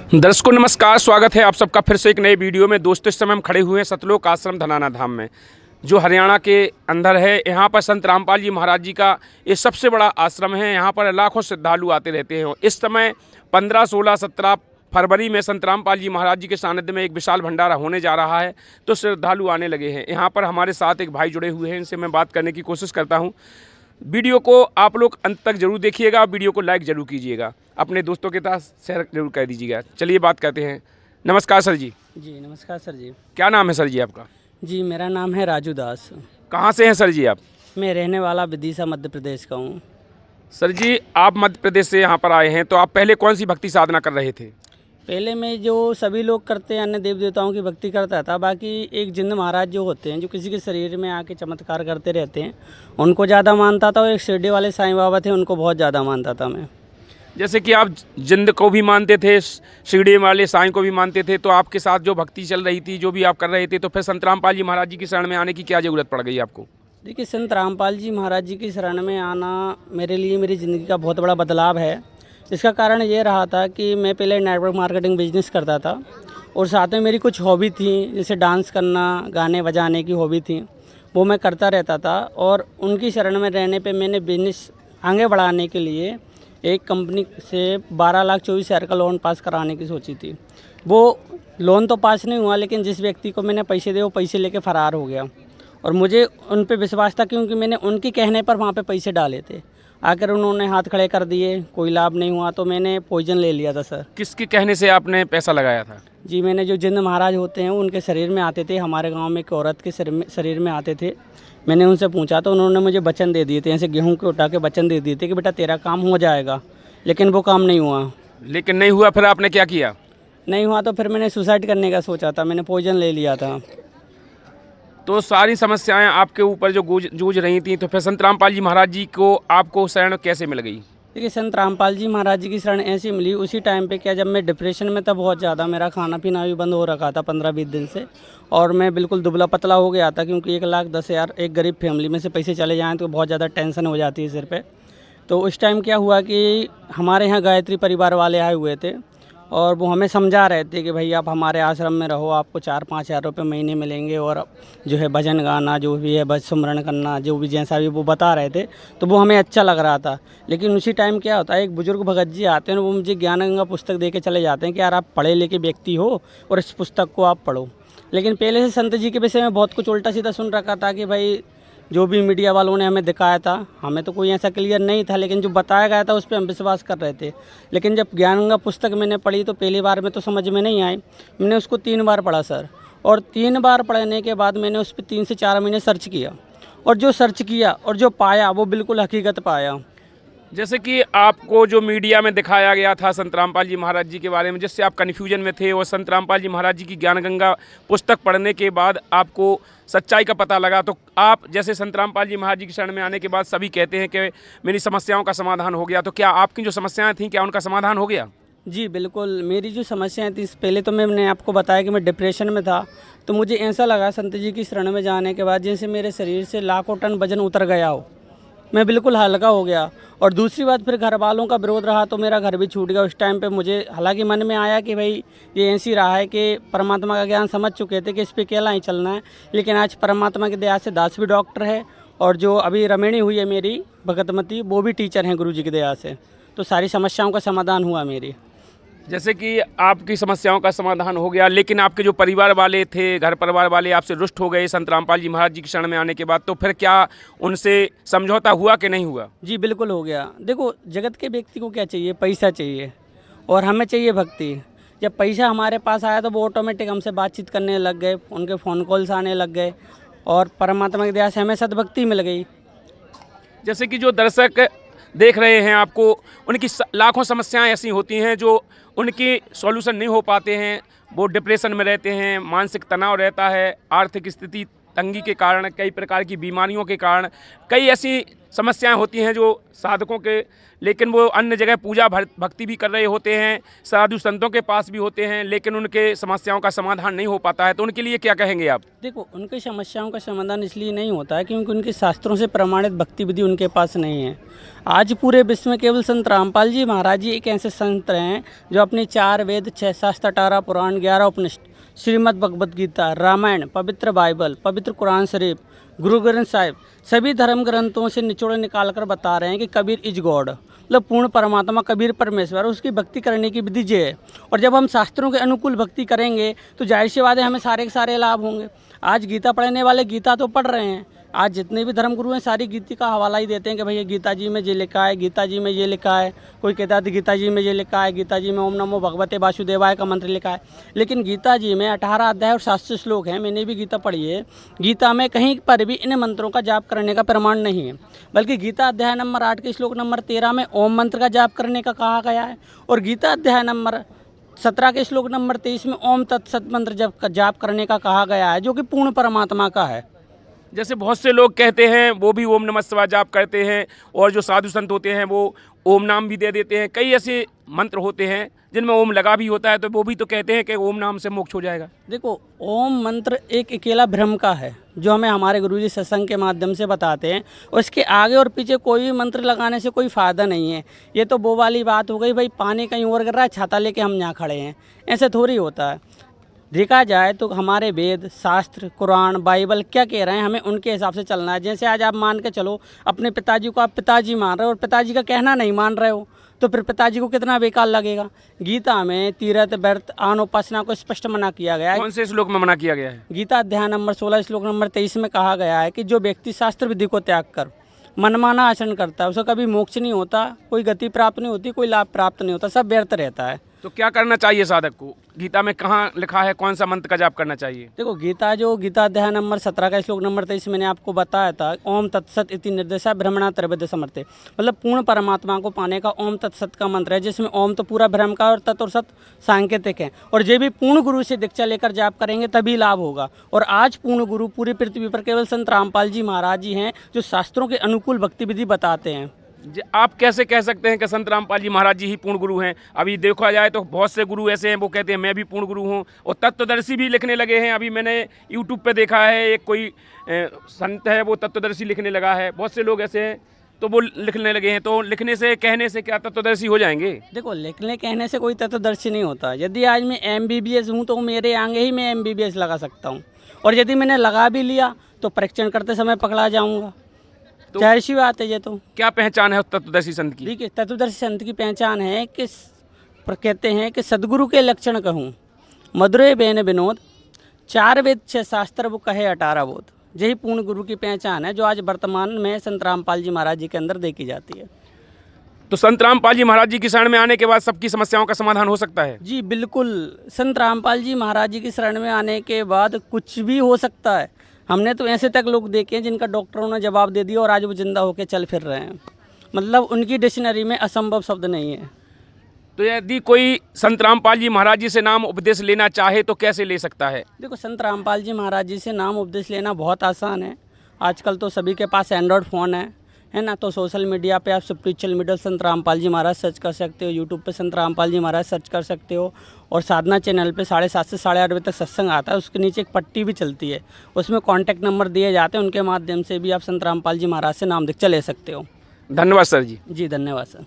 दर्शकों नमस्कार, स्वागत है आप सबका फिर से एक नए वीडियो में। दोस्तों, इस समय हम खड़े हुए हैं सतलोक आश्रम धनाना धाम में, जो हरियाणा के अंदर है। यहाँ पर संत रामपाल जी महाराज जी का ये सबसे बड़ा आश्रम है। यहाँ पर लाखों श्रद्धालु आते रहते हैं। इस समय 15, 16, 17 फरवरी में संत रामपाल जी महाराज जी के सानिध्य में एक विशाल भंडारा होने जा रहा है, तो श्रद्धालु आने लगे हैं। यहाँ पर हमारे साथ एक भाई जुड़े हुए हैं, इनसे मैं बात करने की कोशिश करता हूँ। वीडियो को आप लोग अंत तक जरूर देखिएगा, वीडियो को लाइक जरूर कीजिएगा, अपने दोस्तों के साथ शेयर जरूर कर दीजिएगा। चलिए बात करते हैं। नमस्कार सर जी। जी नमस्कार सर जी। क्या नाम है सर जी आपका? जी मेरा नाम है राजू दास। कहाँ से हैं सर जी आप? मैं रहने वाला विदिशा मध्य प्रदेश का हूँ। सर जी, आप मध्य प्रदेश से यहाँ पर आए हैं, तो आप पहले कौन सी भक्ति साधना कर रहे थे? पहले मैं जो सभी लोग करते हैं अन्य देव देवताओं की भक्ति करता था। बाकी एक जिंद महाराज जो होते हैं, जो किसी के शरीर में आके चमत्कार करते रहते हैं, उनको ज़्यादा मानता था। और एक शिरडी वाले साईं बाबा थे, उनको बहुत ज़्यादा मानता था मैं। जैसे कि आप जिंद को भी मानते थे, शिरडी वाले साईं को भी मानते थे, तो आपके साथ जो भक्ति चल रही थी, जो भी आप कर रहे थे, तो फिर संत रामपाल जी महाराज जी की शरण में आने की क्या ज़रूरत पड़ गई आपको? देखिए, संत रामपाल जी महाराज जी की शरण में आना मेरे लिए मेरी ज़िंदगी का बहुत बड़ा बदलाव है। इसका कारण ये रहा था कि मैं पहले नेटवर्क मार्केटिंग बिजनेस करता था, और साथ में मेरी कुछ हॉबी थी, जैसे डांस करना, गाने बजाने की हॉबी थी, वो मैं करता रहता था। और उनकी शरण में रहने पे मैंने बिजनेस आगे बढ़ाने के लिए एक कंपनी से 12,24,000 का लोन पास कराने की सोची थी। वो लोन तो पास नहीं हुआ, लेकिन जिस व्यक्ति को मैंने पैसे दिए वो पैसे लेके फ़रार हो गया। और मुझे उन पे विश्वास था, क्योंकि मैंने उनके कहने पर वहाँ पे पैसे डाले थे। आकर उन्होंने हाथ खड़े कर दिए, कोई लाभ नहीं हुआ, तो मैंने पॉइजन ले लिया था सर। किसके कहने से आपने पैसा लगाया था? जी, मैंने जो जिंद महाराज होते हैं उनके शरीर में आते थे। हमारे गांव में एक औरत के शरीर में आते थे। मैंने उनसे पूछा तो उन्होंने मुझे वचन दे दिए थे, ऐसे गेहूं के उठा के वचन दे दिए थे कि बेटा तेरा काम हो जाएगा। लेकिन वो काम नहीं हुआ। लेकिन नहीं हुआ, फिर आपने क्या किया? नहीं हुआ तो फिर मैंने सुसाइड करने का सोचा था, मैंने पॉइजन ले लिया था। तो सारी समस्याएं आपके ऊपर जो जूझ रही थी, तो फिर संत रामपाल जी महाराज जी को आपको शरण कैसे मिल गई? देखिए, संत रामपाल जी महाराज जी की शरण ऐसी मिली उसी टाइम पे, क्या जब मैं डिप्रेशन में था बहुत ज़्यादा, मेरा खाना पीना भी बंद हो रखा था 15-20 दिन से, और मैं बिल्कुल दुबला पतला हो गया था। क्योंकि 1,10,000 एक गरीब फैमिली में से पैसे चले जाएँ तो बहुत ज़्यादा टेंशन हो जाती है सिर पे। तो उस टाइम क्या हुआ कि हमारे यहाँ गायत्री परिवार वाले आए हुए थे, और वो हमें समझा रहे थे कि भाई आप हमारे आश्रम में रहो, आपको 4-5 हज़ार रुपये महीने मिलेंगे, और जो है भजन गाना, जो भी है भज सुमरण करना, जो भी जैसा भी वो बता रहे थे, तो वो हमें अच्छा लग रहा था। लेकिन उसी टाइम क्या होता है, एक बुजुर्ग भगत जी आते हैं, वो मुझे ज्ञान गंगा पुस्तक दे के चले जाते हैं कि यार आप पढ़े लिखे व्यक्ति हो और इस पुस्तक को आप पढ़ो। लेकिन पहले से संत जी के विषय में बहुत कुछ उल्टा सीधा सुन रखा था कि भाई जो भी मीडिया वालों ने हमें दिखाया था, हमें तो कोई ऐसा क्लियर नहीं था, लेकिन जो बताया गया था उस पर हम विश्वास कर रहे थे। लेकिन जब ज्ञान गंगा पुस्तक मैंने पढ़ी तो पहली बार में तो समझ में नहीं आई। मैंने उसको 3 बार पढ़ा सर, और 3 बार पढ़ने के बाद मैंने उस पर 3 से 4 महीने सर्च किया, और जो सर्च किया और जो पाया वो बिल्कुल हकीकत पाया। जैसे कि आपको जो मीडिया में दिखाया गया था संत रामपाल जी महाराज जी के बारे में, जिससे आप कन्फ्यूजन में थे, और संत रामपाल जी महाराज जी की ज्ञान गंगा पुस्तक पढ़ने के बाद आपको सच्चाई का पता लगा, तो आप जैसे संत रामपाल जी महाराज जी की शरण में आने के बाद सभी कहते हैं कि मेरी समस्याओं का समाधान हो गया, तो क्या आपकी जो समस्याएं थीं, क्या उनका समाधान हो गया? जी बिल्कुल, मेरी जो समस्याएं थी, पहले तो मैंने आपको बताया कि मैं डिप्रेशन में था। तो मुझे ऐसा लगा संत जी की शरण में जाने के बाद जैसे मेरे शरीर से लाखों टन वजन उतर गया हो, मैं बिल्कुल हल्का हो गया। और दूसरी बात, फिर घर वालों का विरोध रहा तो मेरा घर भी छूट गया। उस टाइम पे मुझे हालांकि मन में आया कि भाई ये ऐसी रहा है कि परमात्मा का ज्ञान समझ चुके थे कि इस पे अकेला ही चलना है। लेकिन आज परमात्मा की दया से दास भी डॉक्टर है, और जो अभी रमणी हुई है मेरी भगतमती, वो भी टीचर हैं गुरु जी की दया से। तो सारी समस्याओं का समाधान हुआ मेरी। जैसे कि आपकी समस्याओं का समाधान हो गया, लेकिन आपके जो परिवार वाले थे, घर परिवार वाले आपसे रुष्ट हो गए संत रामपाल जी महाराज जी की शरण में आने के बाद, तो फिर क्या उनसे समझौता हुआ कि नहीं हुआ? जी बिल्कुल हो गया। देखो, जगत के व्यक्ति को क्या चाहिए? पैसा चाहिए, और हमें चाहिए भक्ति। जब पैसा हमारे पास आया तो वो ऑटोमेटिक हमसे बातचीत करने लग गए, उनके फ़ोन कॉल्स आने लग गए, और परमात्मा की दया से हमें सद्भक्ति मिल गई। जैसे कि जो दर्शक देख रहे हैं आपको, उनकी लाखों समस्याएं ऐसी होती हैं जो उनकी सॉल्यूशन नहीं हो पाते हैं। वो डिप्रेशन में रहते हैं, मानसिक तनाव रहता है, आर्थिक स्थिति तंगी के कारण, कई प्रकार की बीमारियों के कारण कई ऐसी समस्याएं होती हैं जो साधकों के, लेकिन वो अन्य जगह पूजा भक्ति भी कर रहे होते हैं, साधु संतों के पास भी होते हैं, लेकिन उनके समस्याओं का समाधान नहीं हो पाता है। तो उनके लिए क्या कहेंगे आप? देखो, उनकी समस्याओं का समाधान इसलिए नहीं होता है क्योंकि उनके शास्त्रों से प्रमाणित भक्ति विधि उनके पास नहीं है। आज पूरे विश्व में केवल संत रामपाल जी महाराज जी एक ऐसे संत हैं जो अपने 4 वेद, 6 शास्त्र, 18 पुराण, 11 उपनिषद, श्रीमद् भगवद गीता, रामायण, पवित्र बाइबल, पवित्र कुरान शरीफ, गुरु ग्रंथ साहिब, सभी धर्म ग्रंथों से निचोड़ निकाल कर बता रहे हैं कि कबीर इज गॉड, मतलब पूर्ण परमात्मा कबीर परमेश्वर, उसकी भक्ति करने की विधि ये है। और जब हम शास्त्रों के अनुकूल भक्ति करेंगे तो जाहिर सी बात है हमें सारे के सारे लाभ होंगे। आज गीता पढ़ने वाले गीता तो पढ़ रहे हैं, आज जितने भी धर्मगुरु हैं सारी गीता का हवाला ही देते हैं कि भैया गीता जी में ये लिखा है, गीता जी में ये लिखा है। कोई कहता है गीता जी में ये लिखा है, गीता जी में ओम नमो भगवते वासुदेवाय का मंत्र लिखा है, लेकिन गीता जी में 18 अध्याय और 700 श्लोक हैं। मैंने भी गीता पढ़ी है। गीता में कहीं पर भी इन मंत्रों का जाप करने का प्रमाण नहीं है, बल्कि गीता अध्याय नंबर 8 के श्लोक नंबर 13 में ओम मंत्र का जाप करने का कहा गया है, और गीता अध्याय नंबर 17 के श्लोक नंबर 23 में ओम तत्सत मंत्र जाप करने का कहा गया है, जो कि पूर्ण परमात्मा का है। जैसे बहुत से लोग कहते हैं वो भी ओम नमः शिवाय जाप करते हैं, और जो साधु संत होते हैं वो ओम नाम भी दे देते हैं। कई ऐसे मंत्र होते हैं जिनमें ओम लगा भी होता है, तो वो भी तो कहते हैं कि ओम नाम से मोक्ष हो जाएगा। देखो, ओम मंत्र एक अकेला भ्रम का है जो हमें हमारे गुरुजी सत्संग के माध्यम से बताते हैं। उसके आगे और पीछे कोई भी मंत्र लगाने से कोई फ़ायदा नहीं है। ये तो वो वाली बात हो गई, भाई पानी कहीं और गिर रहा है, छाता लेके हम यहाँ खड़े हैं, ऐसे थोड़ी होता है। देखा जाए तो हमारे वेद, शास्त्र, कुरान, बाइबल क्या कह रहे हैं, हमें उनके हिसाब से चलना है। जैसे आज आप मान के चलो अपने पिताजी को आप पिताजी मान रहे हो और पिताजी का कहना नहीं मान रहे हो, तो फिर पिताजी को कितना बेकार लगेगा। गीता में तीर्थ, व्रत, आन, उपासना को स्पष्ट मना किया गया है। कौन से श्लोक में मना किया गया है? गीता अध्याय नंबर 16 श्लोक नंबर 23 में कहा गया है कि जो व्यक्ति शास्त्र विधि को त्याग कर मनमाना आचरण करता है, उसका कभी मोक्ष नहीं होता, कोई गति प्राप्त नहीं होती, कोई लाभ प्राप्त नहीं होता, सब व्यर्थ रहता है। तो क्या करना चाहिए साधक को? गीता में कहाँ लिखा है, कौन सा मंत्र का जाप करना चाहिए? देखो, गीता अध्याय नंबर 17 का श्लोक नंबर 23 मैंने आपको बताया था, ओम तत्सत इति निर्देशा ब्रह्मणा त्रैविध्य समर्थे, मतलब पूर्ण परमात्मा को पाने का ओम तत्सत का मंत्र है, जिसमें ओम तो पूरा ब्रह्म का और तत् और सत सांकेतिक है। और ये भी पूर्ण गुरु से दीक्षा लेकर जाप करेंगे तभी लाभ होगा। और आज पूर्ण गुरु पूरी पृथ्वी पर केवल संत रामपाल जी महाराज जी हैं जो शास्त्रों के अनुकूल भक्ति विधि बताते हैं। आप कैसे कह सकते हैं कि संत रामपाल जी महाराज जी ही पूर्ण गुरु हैं? अभी देखा जाए तो बहुत से गुरु ऐसे हैं वो कहते हैं मैं भी पूर्ण गुरु हूं, और तत्वदर्शी भी लिखने लगे हैं। अभी मैंने यूट्यूब पे देखा है, एक कोई संत है वो तत्वदर्शी लिखने लगा है। बहुत से लोग ऐसे हैं तो वो लिखने लगे हैं। तो लिखने से, कहने से क्या तत्वदर्शी हो जाएंगे? देखो, लिखने कहने से कोई तत्वदर्शी नहीं होता। यदि आज मैं MBBS हूँ तो मेरे आगे ही मैं MBBS लगा सकता हूँ, और यदि मैंने लगा भी लिया तो परीक्षण करते समय पकड़ा जाऊँगा। तो जाहिर सी बात है। ये तो क्या पहचान है तत्वदर्शी संत की? देखिए, तत्वदर्शी संत की पहचान है कि कहते हैं कि सदगुरु के लक्षण कहूँ, मधुरे बेन विनोद, 4 वेद 6 शास्त्र वो कहे 18 बोध। यही पूर्ण गुरु की पहचान है जो आज वर्तमान में संत रामपाल जी महाराज जी के अंदर देखी जाती है। तो संत रामपाल जी महाराज जी की शरण में आने के बाद सबकी समस्याओं का समाधान हो सकता है? जी बिल्कुल, संत रामपाल जी महाराज जी की शरण में आने के बाद कुछ भी हो सकता है। हमने तो ऐसे तक लोग देखे हैं जिनका डॉक्टरों ने जवाब दे दिया और आज वो जिंदा होकर चल फिर रहे हैं। मतलब उनकी डिक्शनरी में असंभव शब्द नहीं है। तो यदि कोई संत रामपाल जी महाराज जी से नाम उपदेश लेना चाहे तो कैसे ले सकता है? देखो, संत रामपाल जी महाराज जी से नाम उपदेश लेना बहुत आसान है। आजकल तो सभी के पास एंड्रॉयड फ़ोन है ना। तो सोशल मीडिया पे आप स्पिरिचुअल मीडिया संत रामपाल जी महाराज सर्च कर सकते हो, यूट्यूब पे संत रामपाल जी महाराज सर्च कर सकते हो, और साधना चैनल पे 7:30 से 8:30 बजे तक सत्संग आता है। उसके नीचे एक पट्टी भी चलती है, उसमें कॉन्टैक्ट नंबर दिए जाते हैं, उनके माध्यम से भी आप संत रामपाल जी महाराज से नाम दीक्षा ले सकते हो। धन्यवाद सर जी। जी धन्यवाद सर।